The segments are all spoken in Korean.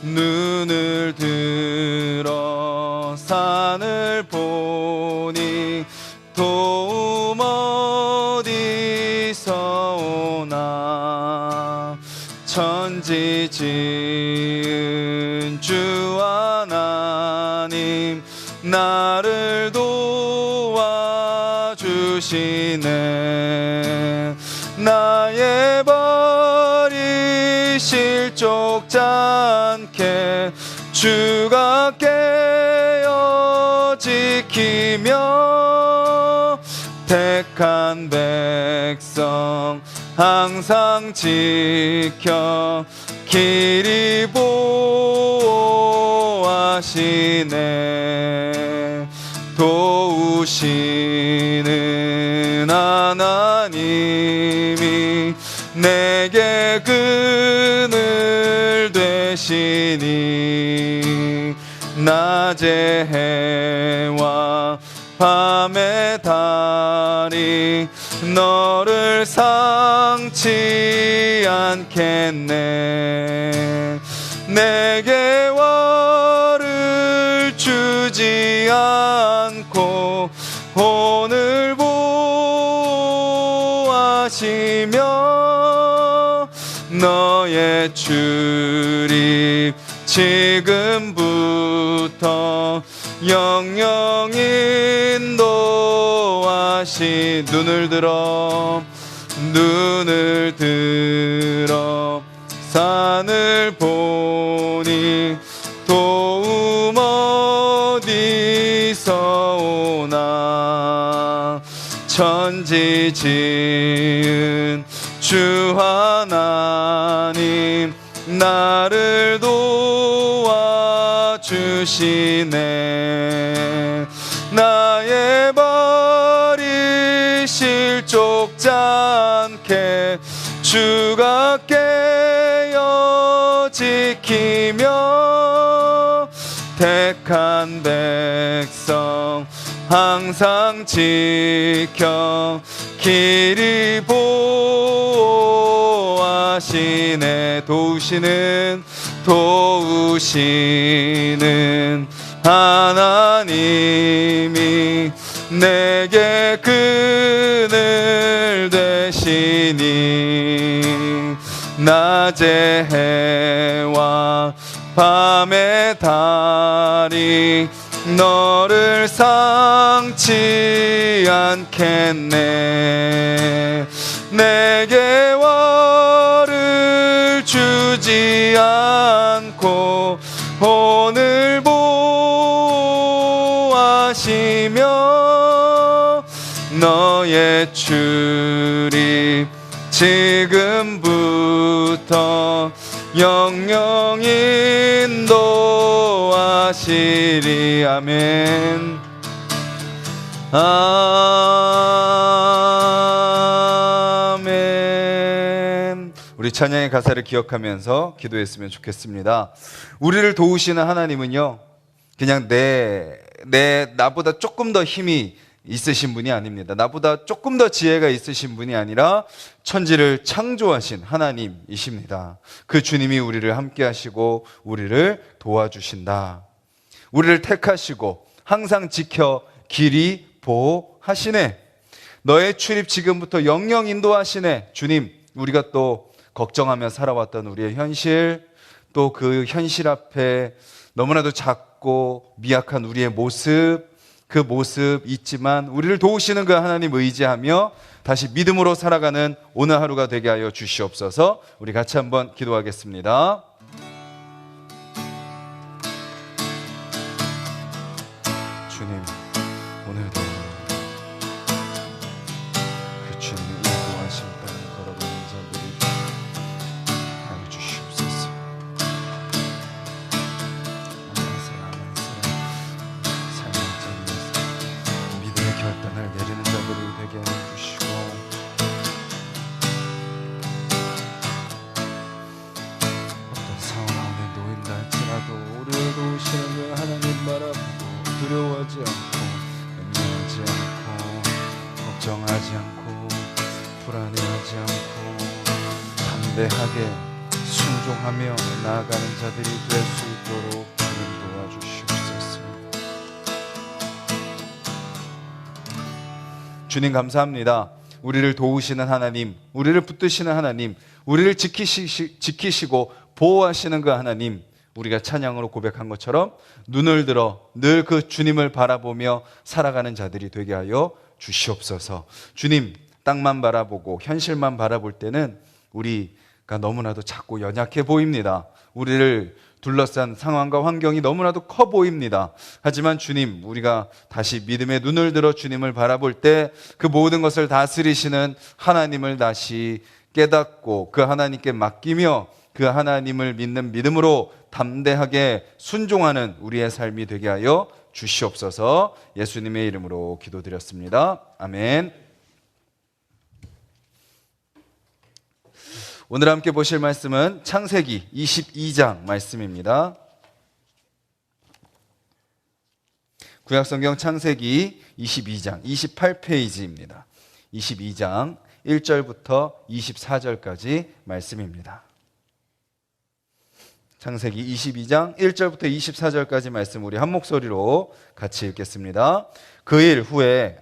눈을 들어 산을 보니 도움 어디서 오나. 천지 지은 주 하나님 나를 도와주시네. 나의 발이 실족지 않게 주가 깨어 지키며 택한 백성 항상 지켜 길이 보호하시네. 도우시는 하나님이 내게 그늘 되시니 낮의 해와 밤의 달이 너를 상치 않겠네. 내게 화를 주지 않고 오늘 보호하시며 너의 출입 지금부터 영영 인도하시. 눈을 들어 산을 보니 도움 어디서 오나. 천지 지은 주 하나님 나를 도와주시네. 나의 발이 실족지 않게 주가 깨어 지키며 택한 백성 항상 지켜 길이 보호하시네. 도우시는 하나님이 내게 그늘 되시니 낮의 해와 밤의 달이 너를 상치 않겠네. 내게 화를 주지 않고 오늘 보호하시며 너의 출입 지금부터 영영 인도하시리. 아멘. 아멘. 우리 찬양의 가사를 기억하면서 기도했으면 좋겠습니다. 우리를 도우시는 하나님은요, 그냥 나보다 조금 더 힘이 있으신 분이 아닙니다. 나보다 조금 더 지혜가 있으신 분이 아니라 천지를 창조하신 하나님이십니다. 그 주님이 우리를 함께 하시고 우리를 도와주신다. 우리를 택하시고 항상 지켜 길이 보호하시네. 너의 출입 지금부터 영영 인도하시네. 주님, 우리가 또 걱정하며 살아왔던 우리의 현실, 또 그 현실 앞에 너무나도 작고 미약한 우리의 모습, 그 모습 있지만 우리를 도우시는 그 하나님 의지하며 다시 믿음으로 살아가는 오늘 하루가 되게 하여 주시옵소서. 우리 같이 한번 기도하겠습니다. 주님, 오늘도 그 주님의 인도하심 따라 걸어가는 자들이 하여 주시옵소서. 결단을 내리는 자들이 되게 해주시고 어떤 상황 가운데 놓인다 할지라도 우리를 도우시는 그 하나님 바라보고 두려워하지 않고 염려하지 않고 걱정하지 않고 불안해하지 않고 담대하게 순종 순종하며 나아가는 자들이 될 수 있도록 주님 도와주시옵소서. 주님 감사합니다. 우리를 도우시는 하나님, 우리를 붙드시는 하나님, 우리를 지키시고 보호하시는 그 하나님, 우리가 찬양으로 고백한 것처럼 눈을 들어 늘 그 주님을 바라보며 살아가는 자들이 되게 하여 주시옵소서. 주님, 땅만 바라보고 현실만 바라볼 때는 우리가 너무나도 작고 연약해 보입니다. 우리를 둘러싼 상황과 환경이 너무나도 커 보입니다. 하지만 주님, 우리가 다시 믿음의 눈을 들어 주님을 바라볼 때 그 모든 것을 다스리시는 하나님을 다시 깨닫고 그 하나님께 맡기며 그 하나님을 믿는 믿음으로 담대하게 순종하는 우리의 삶이 되게 하여 주시옵소서. 예수님의 이름으로 기도드렸습니다. 아멘. 오늘 함께 보실 말씀은 창세기 22장 말씀입니다. 구약성경 창세기 22장 28페이지입니다. 22장 1절부터 24절까지 말씀입니다. 창세기 22장 1절부터 24절까지 말씀 우리 한 목소리로 같이 읽겠습니다. 그 일 후에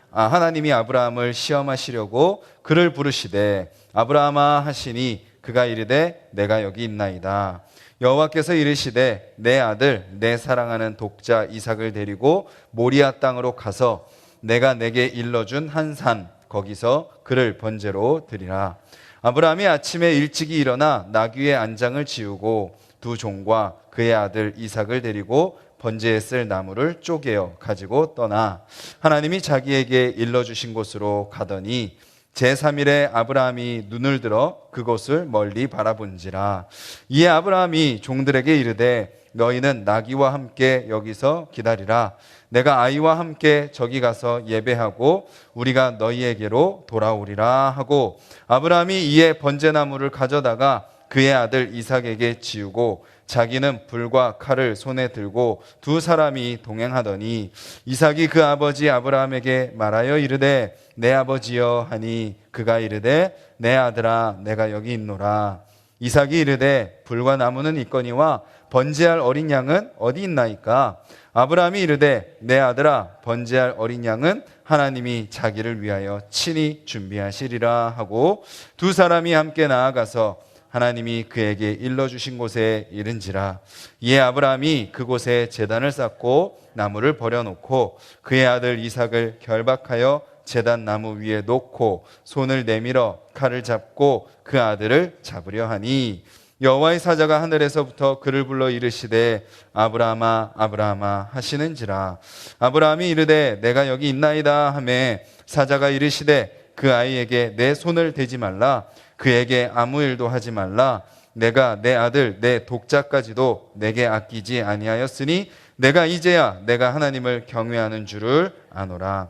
하나님이 아브라함을 시험하시려고 그를 부르시되 아브라함아 하시니 그가 이르되 내가 여기 있나이다. 여호와께서 이르시되 내 아들 내 사랑하는 독자 이삭을 데리고 모리아 땅으로 가서 내가 내게 일러준 한 산 거기서 그를 번제로 드리라. 아브라함이 아침에 일찍이 일어나 나귀의 안장을 지우고 두 종과 그의 아들 이삭을 데리고 번제에 쓸 나무를 쪼개어 가지고 떠나 하나님이 자기에게 일러주신 곳으로 가더니 제3일에 아브라함이 눈을 들어 그곳을 멀리 바라본지라. 이에 아브라함이 종들에게 이르되 너희는 나귀와 함께 여기서 기다리라. 내가 아이와 함께 저기 가서 예배하고 우리가 너희에게로 돌아오리라 하고 아브라함이 이에 번제나무를 가져다가 그의 아들 이삭에게 지우고 자기는 불과 칼을 손에 들고 두 사람이 동행하더니 이삭이 그 아버지 아브라함에게 말하여 이르되 내 아버지여 하니 그가 이르되 내 아들아 내가 여기 있노라. 이삭이 이르되 불과 나무는 있거니와 번제할 어린 양은 어디 있나이까? 아브라함이 이르되 내 아들아 번제할 어린 양은 하나님이 자기를 위하여 친히 준비하시리라 하고 두 사람이 함께 나아가서 하나님이 그에게 일러주신 곳에 이른지라. 이에 아브라함이 그곳에 제단을 쌓고 나무를 버려놓고 그의 아들 이삭을 결박하여 제단 나무 위에 놓고 손을 내밀어 칼을 잡고 그 아들을 잡으려 하니 여호와의 사자가 하늘에서부터 그를 불러 이르시되 아브라함아 아브라함아 하시는지라. 아브라함이 이르되 내가 여기 있나이다 하매 사자가 이르시되 그 아이에게 내 손을 대지 말라. 그에게 아무 일도 하지 말라. 내가 내 아들 내 독자까지도 내게 아끼지 아니하였으니 내가 이제야 내가 하나님을 경외하는 줄을 아노라.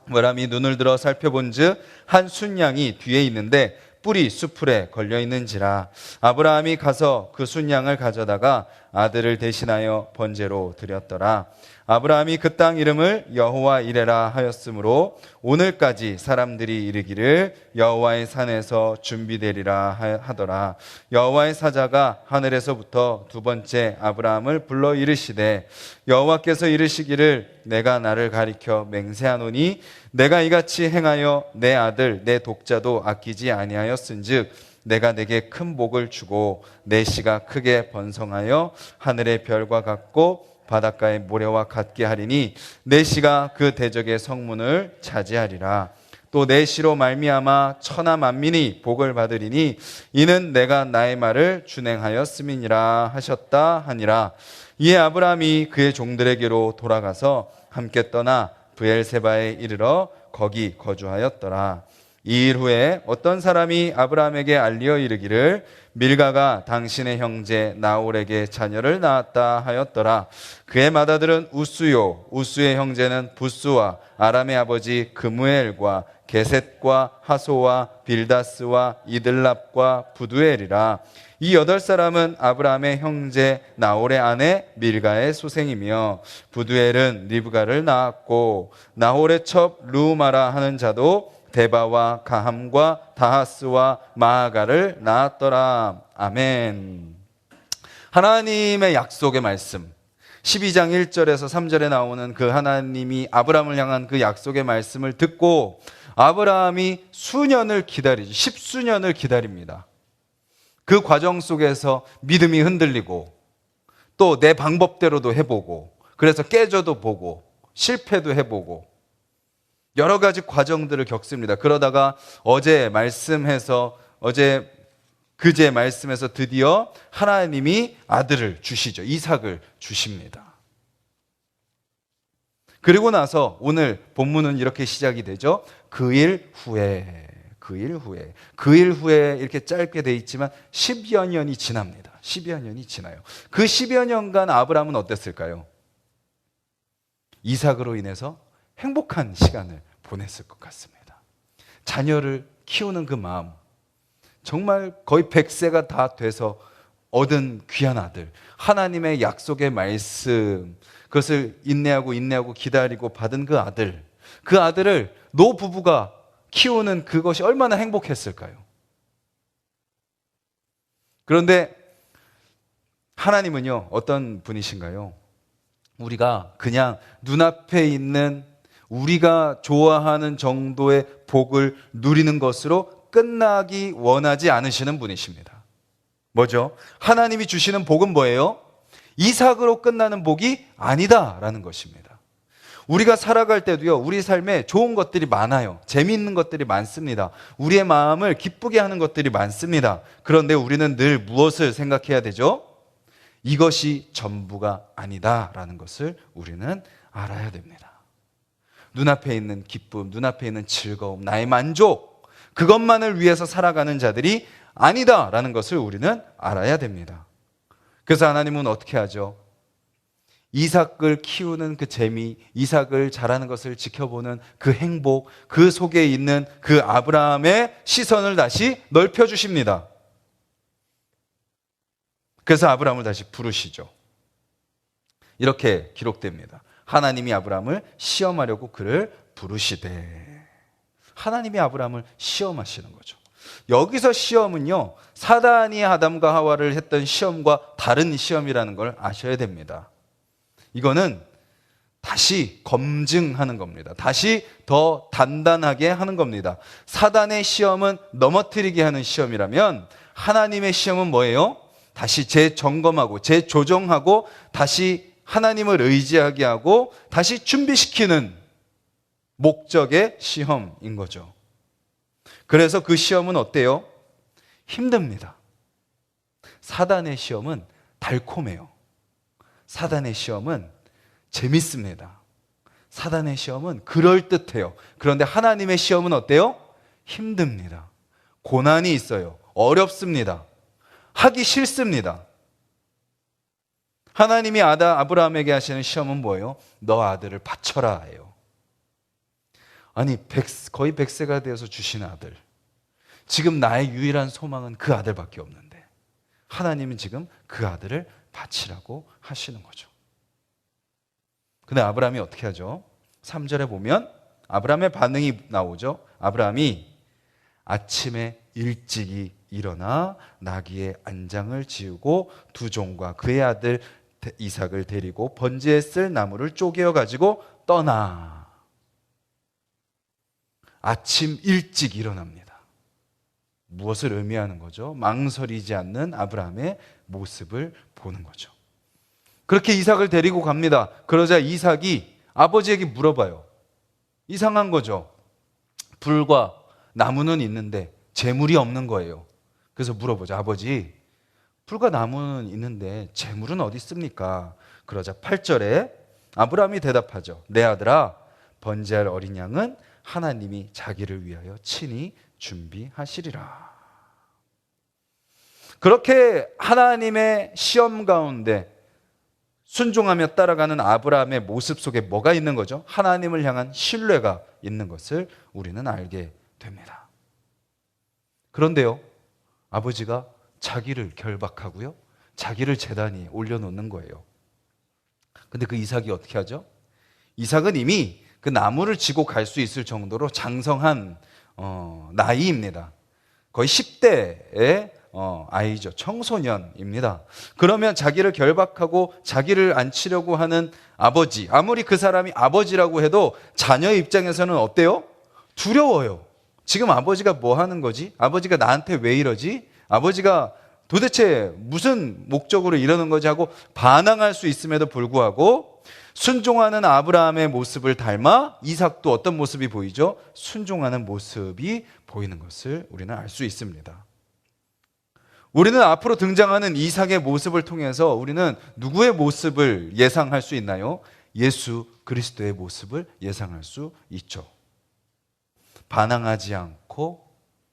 아브라함이 눈을 들어 살펴본즉 한 순양이 뒤에 있는데 뿔이 수풀에 걸려 있는지라. 아브라함이 가서 그 순양을 가져다가 아들을 대신하여 번제로 드렸더라. 아브라함이 그 땅 이름을 여호와 이레라 하였으므로 오늘까지 사람들이 이르기를 여호와의 산에서 준비되리라 하더라. 여호와의 사자가 하늘에서부터 두 번째 아브라함을 불러 이르시되 여호와께서 이르시기를 내가 나를 가리켜 맹세하노니 내가 이같이 행하여 내 아들 내 독자도 아끼지 아니하였은즉 내가 내게 큰 복을 주고 내 씨가 크게 번성하여 하늘의 별과 같고 바닷가의 모래와 같게 하리니 내 씨가 그 대적의 성문을 차지하리라. 또 내 씨로 말미암아 천하 만민이 복을 받으리니 이는 내가 나의 말을 준행하였음이니라 하셨다 하니라. 이에 아브라함이 그의 종들에게로 돌아가서 함께 떠나 브엘세바에 이르러 거기 거주하였더라. 이 일 후에 어떤 사람이 아브라함에게 알리어 이르기를 밀가가 당신의 형제 나홀에게 자녀를 낳았다 하였더라. 그의 맏아들은 우스요 우스의 형제는 부스와 아람의 아버지 그무엘과 게셋과 하소와 빌다스와 이들랍과 부두엘이라. 이 8사람은 아브라함의 형제 나홀의 아내 밀가의 소생이며 부두엘은 리브가를 낳았고 나홀의 첩 루마라 하는 자도 데바와 가함과 다하스와 마아가를 낳았더라. 아멘. 하나님의 약속의 말씀, 12장 1절에서 3절에 나오는 그 하나님이 아브라함을 향한 그 약속의 말씀을 듣고 아브라함이 수년을 기다리죠. 10수년을 기다립니다. 그 과정 속에서 믿음이 흔들리고 또 내 방법대로도 해보고, 그래서 깨져도 보고 실패도 해보고 여러 가지 과정들을 겪습니다. 그러다가 그제 말씀에서 드디어 하나님이 아들을 주시죠. 이삭을 주십니다. 그리고 나서 오늘 본문은 이렇게 시작이 되죠. 그 일 후에 이렇게 짧게 돼 있지만 10여 년이 지납니다. 10여 년이 지나요. 그 10여 년간 아브라함은 어땠을까요? 이삭으로 인해서 행복한 시간을 보냈을 것 같습니다. 자녀를 키우는 그 마음, 정말 거의 100세가 다 돼서 얻은 귀한 아들, 하나님의 약속의 말씀, 그것을 인내하고 기다리고 받은 그 아들을 노부부가 키우는 그것이 얼마나 행복했을까요? 그런데 하나님은요, 어떤 분이신가요? 우리가 그냥 눈앞에 있는 우리가 좋아하는 정도의 복을 누리는 것으로 끝나기 원하지 않으시는 분이십니다. 뭐죠? 하나님이 주시는 복은 뭐예요? 이삭으로 끝나는 복이 아니다라는 것입니다. 우리가 살아갈 때도요, 우리 삶에 좋은 것들이 많아요. 재미있는 것들이 많습니다. 우리의 마음을 기쁘게 하는 것들이 많습니다. 그런데 우리는 늘 무엇을 생각해야 되죠? 이것이 전부가 아니다라는 것을 우리는 알아야 됩니다. 눈앞에 있는 기쁨, 눈앞에 있는 즐거움, 나의 만족, 그것만을 위해서 살아가는 자들이 아니다라는 것을 우리는 알아야 됩니다. 그래서 하나님은 어떻게 하죠? 이삭을 키우는 그 재미, 이삭을 자라는 것을 지켜보는 그 행복, 그 속에 있는 그 아브라함의 시선을 다시 넓혀주십니다. 그래서 아브라함을 다시 부르시죠. 이렇게 기록됩니다. 하나님이 아브라함을 시험하려고 그를 부르시되. 하나님이 아브라함을 시험하시는 거죠. 여기서 시험은요, 사단이 아담과 하와를 했던 시험과 다른 시험이라는 걸 아셔야 됩니다. 이거는 다시 검증하는 겁니다. 다시 더 단단하게 하는 겁니다. 사단의 시험은 넘어뜨리게 하는 시험이라면 하나님의 시험은 뭐예요? 다시 재점검하고 재조정하고 다시 하나님을 의지하게 하고 다시 준비시키는 목적의 시험인 거죠. 그래서 그 시험은 어때요? 힘듭니다. 사단의 시험은 달콤해요. 사단의 시험은 재밌습니다. 사단의 시험은 그럴듯해요. 그런데 하나님의 시험은 어때요? 힘듭니다. 고난이 있어요. 어렵습니다. 하기 싫습니다. 하나님이 아브라함에게 하시는 시험은 뭐예요? 너 아들을 바쳐라 해요. 아니, 거의 100세가 되어서 주신 아들. 지금 나의 유일한 소망은 그 아들밖에 없는데 하나님은 지금 그 아들을 바치라고 하시는 거죠. 근데 아브라함이 어떻게 하죠? 3절에 보면 아브라함의 반응이 나오죠. 아브라함이 아침에 일찍이 일어나 나귀의 안장을 지우고 두 종과 그의 아들 이삭을 데리고 번제에 쓸 나무를 쪼개어 가지고 떠나. 아침 일찍 일어납니다. 무엇을 의미하는 거죠? 망설이지 않는 아브라함의 모습을 보는 거죠. 그렇게 이삭을 데리고 갑니다. 그러자 이삭이 아버지에게 물어봐요. 이상한 거죠. 불과 나무는 있는데 재물이 없는 거예요. 그래서 물어보죠. 아버지, 불과 나무는 있는데 재물은 어디 있습니까? 그러자 8절에 아브라함이 대답하죠. 내 아들아, 번제할 어린 양은 하나님이 자기를 위하여 친히 준비하시리라. 그렇게 하나님의 시험 가운데 순종하며 따라가는 아브라함의 모습 속에 뭐가 있는 거죠? 하나님을 향한 신뢰가 있는 것을 우리는 알게 됩니다. 그런데요, 아버지가 자기를 결박하고요, 자기를 제단에 올려놓는 거예요. 근데 그 이삭이 어떻게 하죠? 이삭은 이미 그 나무를 지고 갈 수 있을 정도로 장성한 나이입니다. 거의 10대의 아이죠. 청소년입니다. 그러면 자기를 결박하고 자기를 앉히려고 하는 아버지, 아무리 그 사람이 아버지라고 해도 자녀의 입장에서는 어때요? 두려워요. 지금 아버지가 뭐 하는 거지? 아버지가 나한테 왜 이러지? 아버지가 도대체 무슨 목적으로 이러는 거지 하고 반항할 수 있음에도 불구하고 순종하는 아브라함의 모습을 닮아 이삭도 어떤 모습이 보이죠? 순종하는 모습이 보이는 것을 우리는 알 수 있습니다. 우리는 앞으로 등장하는 이삭의 모습을 통해서 우리는 누구의 모습을 예상할 수 있나요? 예수 그리스도의 모습을 예상할 수 있죠. 반항하지 않고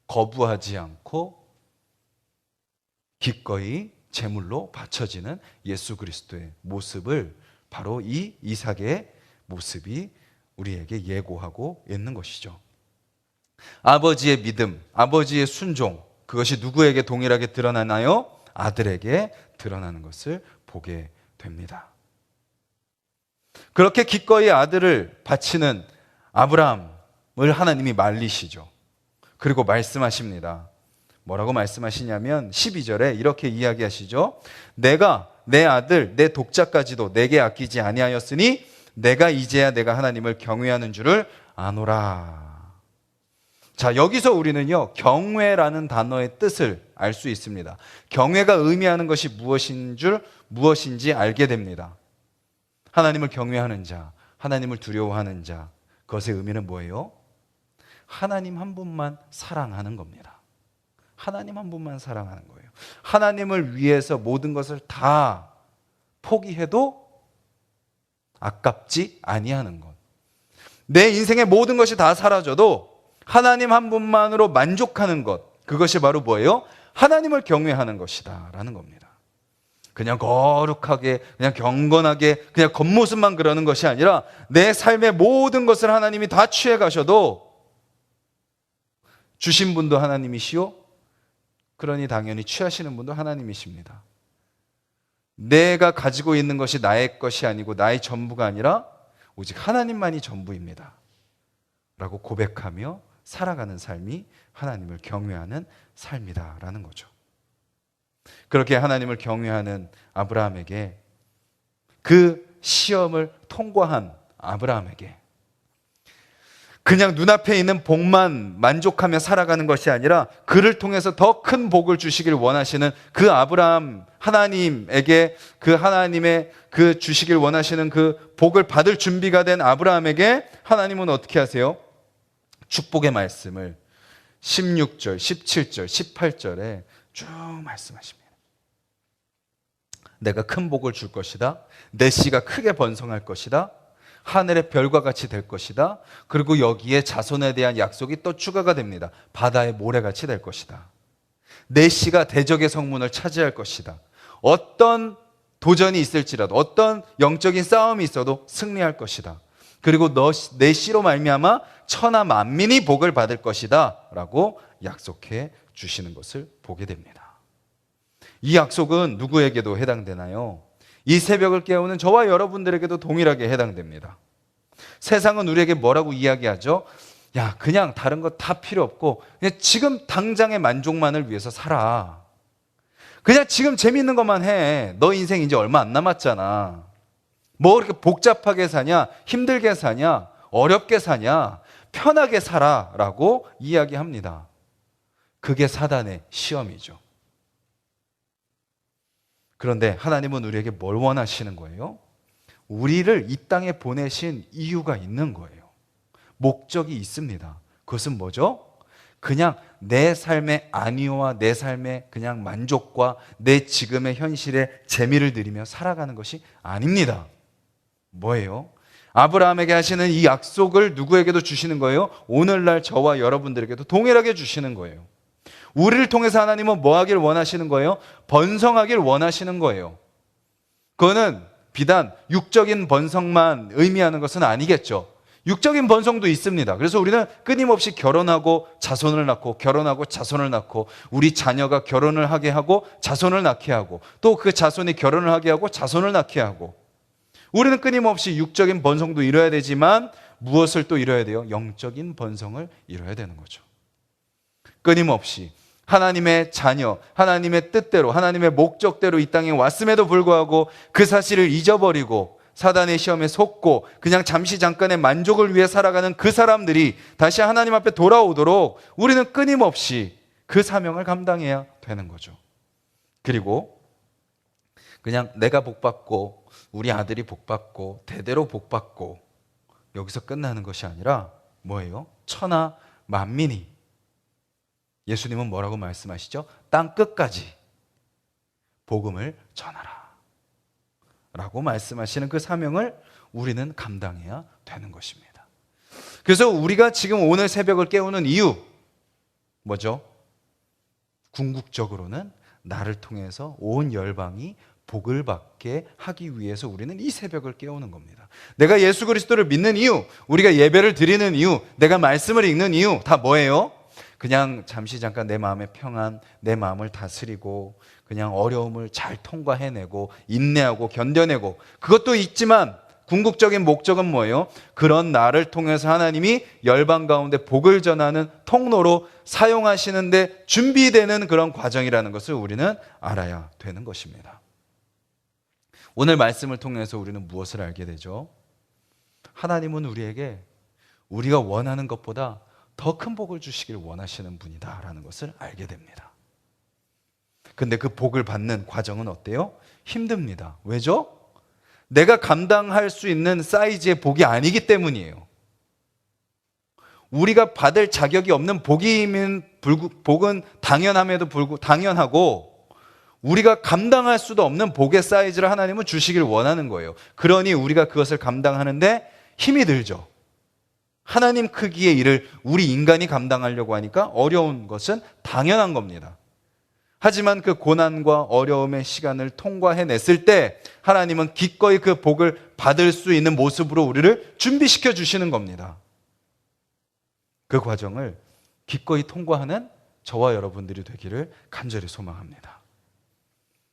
거부하지 않고 기꺼이 제물로 바쳐지는 예수 그리스도의 모습을 바로 이 이삭의 모습이 우리에게 예고하고 있는 것이죠. 아버지의 믿음, 아버지의 순종, 그것이 누구에게 동일하게 드러나나요? 아들에게 드러나는 것을 보게 됩니다. 그렇게 기꺼이 아들을 바치는 아브라함을 하나님이 말리시죠. 그리고 말씀하십니다. 뭐라고 말씀하시냐면 12절에 이렇게 이야기하시죠. 내가 내 아들 내 독자까지도 내게 아끼지 아니하였으니 내가 이제야 내가 하나님을 경외하는 줄을 아노라. 자, 여기서 우리는요 경외라는 단어의 뜻을 알 수 있습니다. 경외가 의미하는 것이 무엇인지 알게 됩니다. 하나님을 경외하는 자, 하나님을 두려워하는 자, 그것의 의미는 뭐예요? 하나님 한 분만 사랑하는 겁니다. 하나님 한 분만 사랑하는 거예요. 하나님을 위해서 모든 것을 다 포기해도 아깝지 아니하는 것. 내 인생의 모든 것이 다 사라져도 하나님 한 분만으로 만족하는 것. 그것이 바로 뭐예요? 하나님을 경외하는 것이다 라는 겁니다. 그냥 거룩하게, 그냥 경건하게, 그냥 겉모습만 그러는 것이 아니라 내 삶의 모든 것을 하나님이 다 취해 가셔도 주신 분도 하나님이시오, 그러니 당연히 취하시는 분도 하나님이십니다. 내가 가지고 있는 것이 나의 것이 아니고 나의 전부가 아니라 오직 하나님만이 전부입니다 라고 고백하며 살아가는 삶이 하나님을 경외하는 삶이다라는 거죠. 그렇게 하나님을 경외하는 아브라함에게, 그 시험을 통과한 아브라함에게 그냥 눈앞에 있는 복만 만족하며 살아가는 것이 아니라 그를 통해서 더 큰 복을 주시길 원하시는 그 아브라함, 하나님에게 그 하나님의 그 주시길 원하시는 그 복을 받을 준비가 된 아브라함에게 하나님은 어떻게 하세요? 축복의 말씀을 16절, 17절, 18절에 쭉 말씀하십니다. 내가 큰 복을 줄 것이다. 내 씨가 크게 번성할 것이다. 하늘의 별과 같이 될 것이다. 그리고 여기에 자손에 대한 약속이 또 추가가 됩니다. 바다의 모래같이 될 것이다. 내 씨가 대적의 성문을 차지할 것이다. 어떤 도전이 있을지라도, 어떤 영적인 싸움이 있어도 승리할 것이다. 그리고 내 씨로 말미암아 천하 만민이 복을 받을 것이다 라고 약속해 주시는 것을 보게 됩니다. 이 약속은 누구에게도 해당되나요? 이 새벽을 깨우는 저와 여러분들에게도 동일하게 해당됩니다. 세상은 우리에게 뭐라고 이야기하죠? 야, 그냥 다른 거 다 필요 없고 그냥 지금 당장의 만족만을 위해서 살아. 그냥 지금 재미있는 것만 해. 너 인생 이제 얼마 안 남았잖아. 뭐 그렇게 복잡하게 사냐? 힘들게 사냐? 어렵게 사냐? 편하게 살아라고 이야기합니다. 그게 사단의 시험이죠. 그런데 하나님은 우리에게 뭘 원하시는 거예요? 우리를 이 땅에 보내신 이유가 있는 거예요. 목적이 있습니다. 그것은 뭐죠? 그냥 내 삶의 안위와 내 삶의 그냥 만족과 내 지금의 현실의 재미를 누리며 살아가는 것이 아닙니다. 뭐예요? 아브라함에게 하시는 이 약속을 누구에게도 주시는 거예요? 오늘날 저와 여러분들에게도 동일하게 주시는 거예요. 우리를 통해서 하나님은 뭐 하길 원하시는 거예요? 번성하길 원하시는 거예요. 그거는 비단 육적인 번성만 의미하는 것은 아니겠죠. 육적인 번성도 있습니다. 그래서 우리는 끊임없이 결혼하고 자손을 낳고 결혼하고 자손을 낳고 우리 자녀가 결혼을 하게 하고 자손을 낳게 하고 또 그 자손이 결혼을 하게 하고 자손을 낳게 하고 우리는 끊임없이 육적인 번성도 이뤄야 되지만 무엇을 또 이뤄야 돼요? 영적인 번성을 이뤄야 되는 거죠. 끊임없이 하나님의 자녀, 하나님의 뜻대로, 하나님의 목적대로 이 땅에 왔음에도 불구하고 그 사실을 잊어버리고 사단의 시험에 속고 그냥 잠시 잠깐의 만족을 위해 살아가는 그 사람들이 다시 하나님 앞에 돌아오도록 우리는 끊임없이 그 사명을 감당해야 되는 거죠. 그리고 그냥 내가 복받고 우리 아들이 복받고 대대로 복받고 여기서 끝나는 것이 아니라 뭐예요? 천하 만민이, 예수님은 뭐라고 말씀하시죠? 땅 끝까지 복음을 전하라 라고 말씀하시는 그 사명을 우리는 감당해야 되는 것입니다. 그래서 우리가 지금 오늘 새벽을 깨우는 이유 뭐죠? 궁극적으로는 나를 통해서 온 열방이 복을 받게 하기 위해서 우리는 이 새벽을 깨우는 겁니다. 내가 예수 그리스도를 믿는 이유, 우리가 예배를 드리는 이유, 내가 말씀을 읽는 이유 다 뭐예요? 그냥 잠시 잠깐 내 마음의 평안, 내 마음을 다스리고 그냥 어려움을 잘 통과해내고 인내하고 견뎌내고, 그것도 있지만 궁극적인 목적은 뭐예요? 그런 나를 통해서 하나님이 열방 가운데 복을 전하는 통로로 사용하시는데 준비되는 그런 과정이라는 것을 우리는 알아야 되는 것입니다. 오늘 말씀을 통해서 우리는 무엇을 알게 되죠? 하나님은 우리에게 우리가 원하는 것보다 더 큰 복을 주시길 원하시는 분이다라는 것을 알게 됩니다. 근데 그 복을 받는 과정은 어때요? 힘듭니다. 왜죠? 내가 감당할 수 있는 사이즈의 복이 아니기 때문이에요. 우리가 받을 자격이 없는 복은 당연함에도 불구하고 당연하고 우리가 감당할 수도 없는 복의 사이즈를 하나님은 주시길 원하는 거예요. 그러니 우리가 그것을 감당하는데 힘이 들죠. 하나님 크기의 일을 우리 인간이 감당하려고 하니까 어려운 것은 당연한 겁니다. 하지만 그 고난과 어려움의 시간을 통과해냈을 때 하나님은 기꺼이 그 복을 받을 수 있는 모습으로 우리를 준비시켜 주시는 겁니다. 그 과정을 기꺼이 통과하는 저와 여러분들이 되기를 간절히 소망합니다.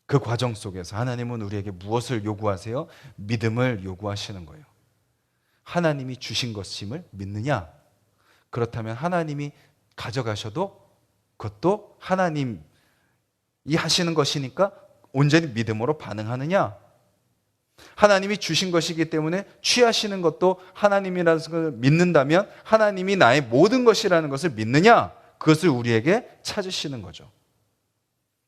그 과정 속에서 하나님은 우리에게 무엇을 요구하세요? 믿음을 요구하시는 거예요. 하나님이 주신 것임을 믿느냐? 그렇다면 하나님이 가져가셔도 그것도 하나님이 하시는 것이니까 온전히 믿음으로 반응하느냐? 하나님이 주신 것이기 때문에 취하시는 것도 하나님이라는 것을 믿는다면 하나님이 나의 모든 것이라는 것을 믿느냐? 그것을 우리에게 찾으시는 거죠.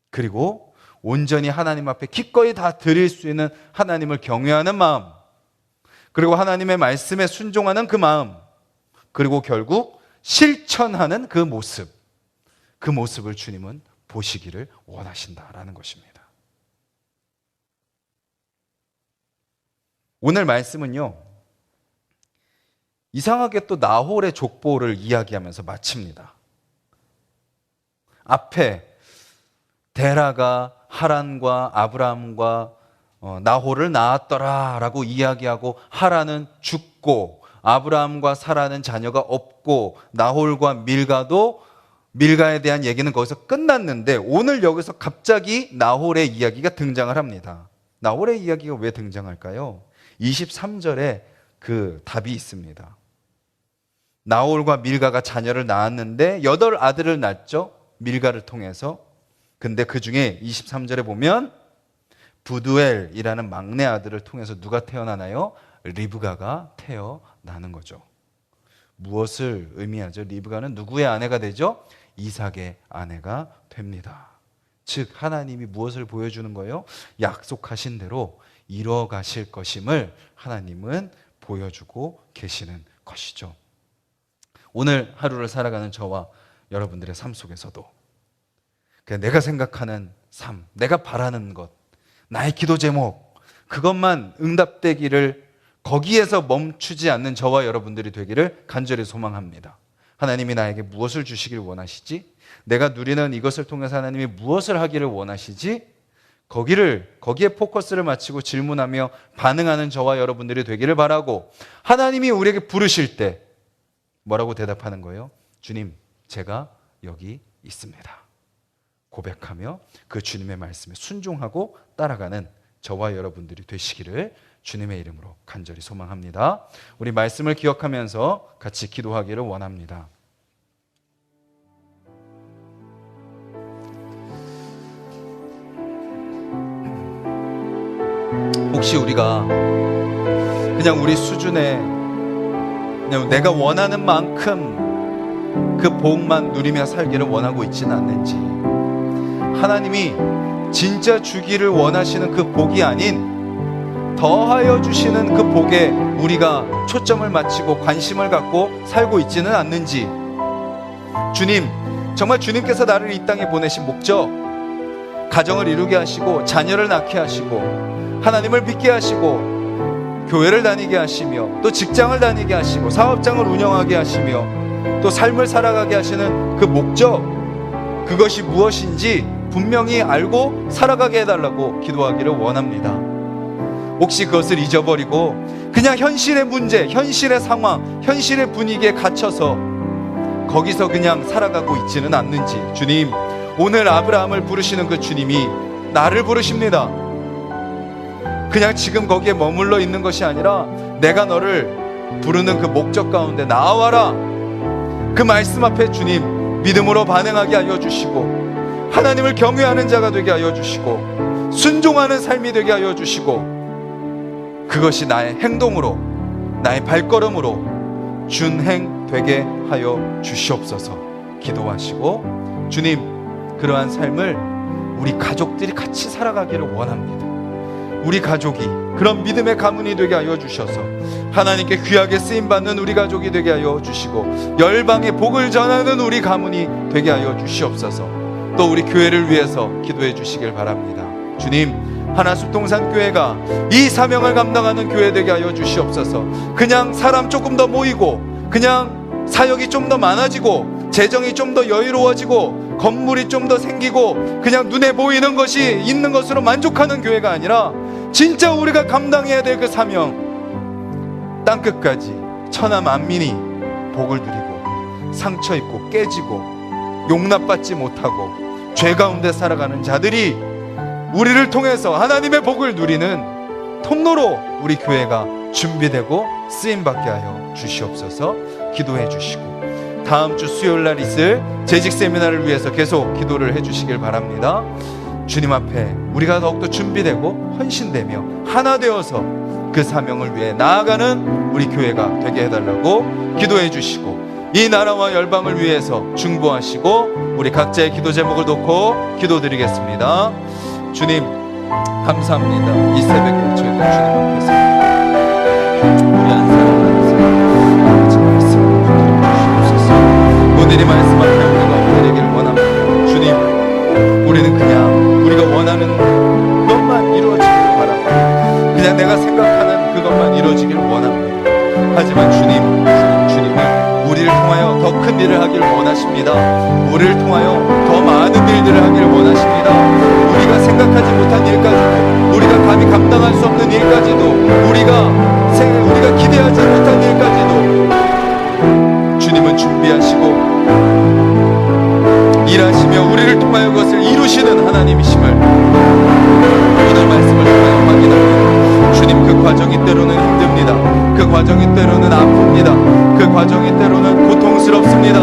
그리고 온전히 하나님 앞에 기꺼이 다 드릴 수 있는 하나님을 경외하는 마음, 그리고 하나님의 말씀에 순종하는 그 마음, 그리고 결국 실천하는 그 모습을 주님은 보시기를 원하신다라는 것입니다. 오늘 말씀은요, 이상하게 또 나홀의 족보를 이야기하면서 마칩니다. 앞에 데라가 하란과 아브라함과 나홀을 낳았더라 라고 이야기하고, 하란은 죽고 아브라함과 사라는 자녀가 없고 나홀과 밀가에 대한 얘기는 거기서 끝났는데, 오늘 여기서 갑자기 나홀의 이야기가 등장을 합니다. 나홀의 이야기가 왜 등장할까요? 23절에 그 답이 있습니다. 나홀과 밀가가 자녀를 낳았는데 8 아들을 낳았죠, 밀가를 통해서. 근데 그 중에 23절에 보면 부두엘이라는 막내 아들을 통해서 누가 태어나나요? 리브가가 태어나는 거죠. 무엇을 의미하죠? 리브가는 누구의 아내가 되죠? 이삭의 아내가 됩니다. 즉 하나님이 무엇을 보여주는 거예요? 약속하신 대로 이루어 가실 것임을 하나님은 보여주고 계시는 것이죠. 오늘 하루를 살아가는 저와 여러분들의 삶 속에서도 내가 생각하는 삶, 내가 바라는 것, 나의 기도 제목, 그것만 응답되기를, 거기에서 멈추지 않는 저와 여러분들이 되기를 간절히 소망합니다. 하나님이 나에게 무엇을 주시길 원하시지? 내가 누리는 이것을 통해서 하나님이 무엇을 하기를 원하시지? 거기에 포커스를 맞추고 질문하며 반응하는 저와 여러분들이 되기를 바라고, 하나님이 우리에게 부르실 때 뭐라고 대답하는 거예요? 주님, 제가 여기 있습니다. 고백하며 그 주님의 말씀에 순종하고 따라가는 저와 여러분들이 되시기를 주님의 이름으로 간절히 소망합니다. 우리 말씀을 기억하면서 같이 기도하기를 원합니다. 혹시 우리가 그냥 우리 수준에 그냥 내가 원하는 만큼 그 복만 누리며 살기를 원하고 있지는 않는지, 하나님이 진짜 주기를 원하시는 그 복이 아닌 더하여 주시는 그 복에 우리가 초점을 맞추고 관심을 갖고 살고 있지는 않는지, 주님, 정말 주님께서 나를 이 땅에 보내신 목적, 가정을 이루게 하시고 자녀를 낳게 하시고 하나님을 믿게 하시고 교회를 다니게 하시며 또 직장을 다니게 하시고 사업장을 운영하게 하시며 또 삶을 살아가게 하시는 그 목적, 그것이 무엇인지 분명히 알고 살아가게 해달라고 기도하기를 원합니다. 혹시 그것을 잊어버리고 그냥 현실의 문제, 현실의 상황, 현실의 분위기에 갇혀서 거기서 그냥 살아가고 있지는 않는지, 주님, 오늘 아브라함을 부르시는 그 주님이 나를 부르십니다. 그냥 지금 거기에 머물러 있는 것이 아니라 내가 너를 부르는 그 목적 가운데 나와라, 그 말씀 앞에 주님 믿음으로 반응하게 하여 주시고 하나님을 경외하는 자가 되게 하여 주시고 순종하는 삶이 되게 하여 주시고 그것이 나의 행동으로, 나의 발걸음으로 준행되게 하여 주시옵소서 기도하시고, 주님, 그러한 삶을 우리 가족들이 같이 살아가기를 원합니다. 우리 가족이 그런 믿음의 가문이 되게 하여 주셔서 하나님께 귀하게 쓰임받는 우리 가족이 되게 하여 주시고 열방의 복을 전하는 우리 가문이 되게 하여 주시옵소서. 또 우리 교회를 위해서 기도해 주시길 바랍니다. 주님, 하나숲동산교회가 이 사명을 감당하는 교회 되게 하여 주시옵소서. 그냥 사람 조금 더 모이고 그냥 사역이 좀 더 많아지고 재정이 좀 더 여유로워지고 건물이 좀 더 생기고 그냥 눈에 보이는 것이 있는 것으로 만족하는 교회가 아니라 진짜 우리가 감당해야 될 그 사명, 땅끝까지 천하 만민이 복을 누리고 상처 입고 깨지고 용납받지 못하고 죄 가운데 살아가는 자들이 우리를 통해서 하나님의 복을 누리는 통로로 우리 교회가 준비되고 쓰임받게 하여 주시옵소서 기도해 주시고, 다음 주 수요일 날 있을 재직 세미나를 위해서 계속 기도를 해주시길 바랍니다. 주님 앞에 우리가 더욱더 준비되고 헌신되며 하나 되어서 그 사명을 위해 나아가는 우리 교회가 되게 해달라고 기도해 주시고, 이 나라와 열방을 위해서 중보하시고 우리 각자의 기도 제목을 놓고 기도드리겠습니다. 주님, 감사합니다. 이 새벽에 저희가 주님 앞에서 우리 한 사람 오늘이 말씀 앞에 우리가 엎드리기를 원합니다. 주님, 우리는 그냥 우리가 원하는 그것만 이루어지길 바랍니다. 그냥 내가 생각하는 그것만 이루어지길 원합니다. 하지만 주님은 우리를 통하여 더 큰 일을 하기를 원하십니다. 우리를 통하여 더 많은 일들을 하기를 원하십니다. 우리가 생각하지 못한 일까지도, 우리가 감히 감당할 수 없는 일까지도, 우리가 기대하지 못한 일까지도 주님은 준비하시고 일하시며 우리를 통하여 그것을 이루시는 하나님이심을 오늘 말씀을 통하여 확인합니다. 주님, 그 과정이 때로는 힘듭니다. 그 과정이 때로는 아픕니다. 그 과정이 때로는 고통스럽습니다.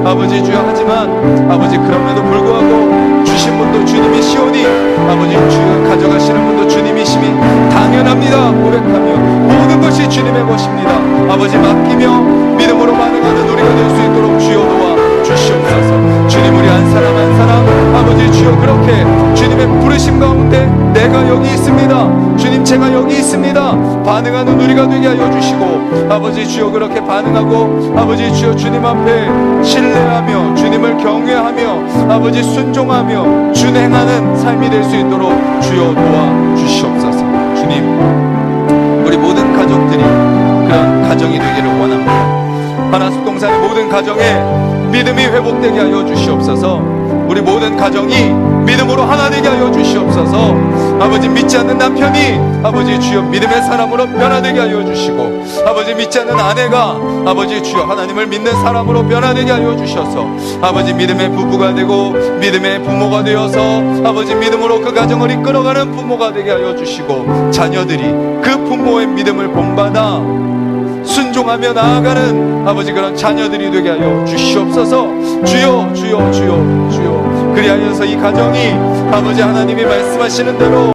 아버지 주여, 하지만 아버지 그럼에도 불구하고 주신 분도 주님이시오니 아버지 주여 가져가시는 분도 주님이심이 당연합니다. 고백하며 모든 것이 주님의 것입니다. 아버지 맡기며 믿음으로 반응하는 우리가 될 수 있도록 주여 도와 주시옵소서. 주님, 우리 한 사람 한 사람 아버지 주여 그렇게 주님의 부르심 가운데 내가 여기 있습니다, 주님 제가 여기 있습니다 반응하는 우리가 되게 하여 주시고, 아버지 주여 그렇게 반응하고 아버지 주여 주님 앞에 신뢰하며 주님을 경외하며 아버지 순종하며 준행하는 삶이 될 수 있도록 주여 도와 주시옵소서. 주님, 우리 모든 가족들이 그런 가정이 되기를 원합니다. 하나숲동산의 모든 가정에 믿음이 회복되게 하여 주시옵소서. 우리 모든 가정이 믿음으로 하나 되게 하여 주시옵소서. 아버지 믿지 않는 남편이 아버지 주여 믿음의 사람으로 변화되게 하여 주시고, 아버지 믿지 않는 아내가 아버지 주여 하나님을 믿는 사람으로 변화되게 하여 주셔서 아버지 믿음의 부부가 되고 믿음의 부모가 되어서 아버지 믿음으로 그 가정을 이끌어가는 부모가 되게 하여 주시고, 자녀들이 그 부모의 믿음을 본받아 순종하며 나아가는 아버지 그런 자녀들이 되게 하여 주시옵소서. 주여 주여 주여 주여, 그리하여서 이 가정이 아버지 하나님이 말씀하시는 대로